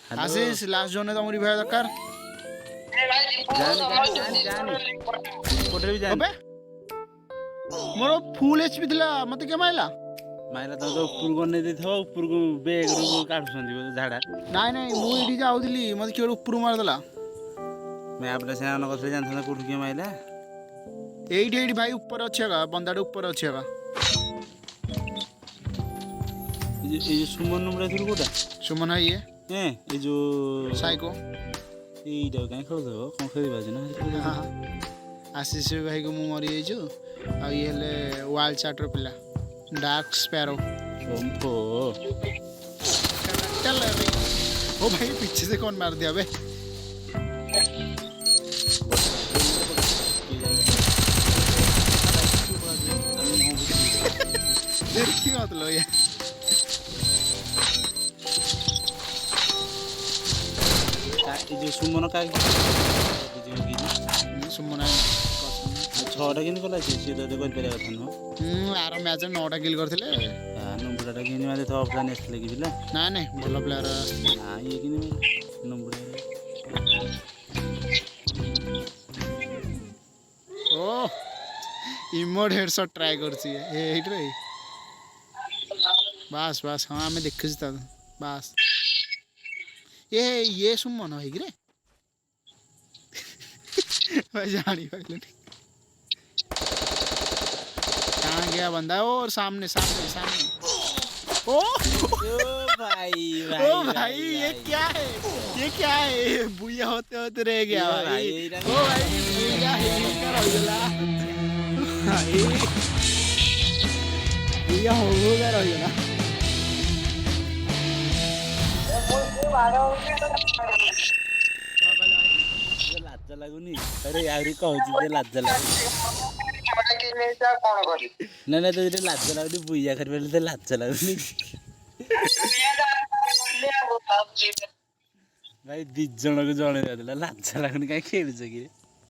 आशीष last zone तुम revive दरकार अबे मोर फुल एचपी थिला मते के माइला माइला तो ऊपर को नै देथो ऊपर को बैग रो काढुसंदी झाडा नाइ नाइ मु इडी जाउथली मते केड ऊपर मार देला मैं आपले सेना कथले जानथना कोठ के माइला एडी एडी भाई ऊपर अच्छेगा बंदाडे ऊपर अच्छेगा ये सुमन नंबर थुर कोटा सुमन है ये ये जो साइको एटा काई खेल दो कोन खेली बाजे ना आशीष भाई को मु मरी जाइछु आ ये ले वाल चाटर पिला डार्क स्पैरो ओम्पो चल रे ओ भाई पीछे से कौन मार दिया बे देखी मतलब ये जो सुमन का सुमन छटा किन कला से तो कर पेले कथा न आर मैच 9टा किल करथिले नंबरटा किन मादे तो ऑफलाइन आसले कि बिला ना नहीं भलो प्लेयर ना ये किन नंबर ओ इमोट हेडशॉट ट्राई करछि ए हेट रे बस बस हां हमें देखछि त बस ये सुमन है कि रे भाई जानी पाइले कहाँ गया बंदा और सामने सामने सामने ओ भाई ओ भाई ये क्या है बुया होते होते रह गया भाई ओ भाई बुया है क्या हो गया बुया हो गया ना लाज लागुनी अरे यार कहूची जे लाज लागुनी ना ना तो लाज लागुनी बुइया कर बेले तो लाज लागुनी भाई 2 जण को जणे देला लाज लागुनी काई खेलछ कि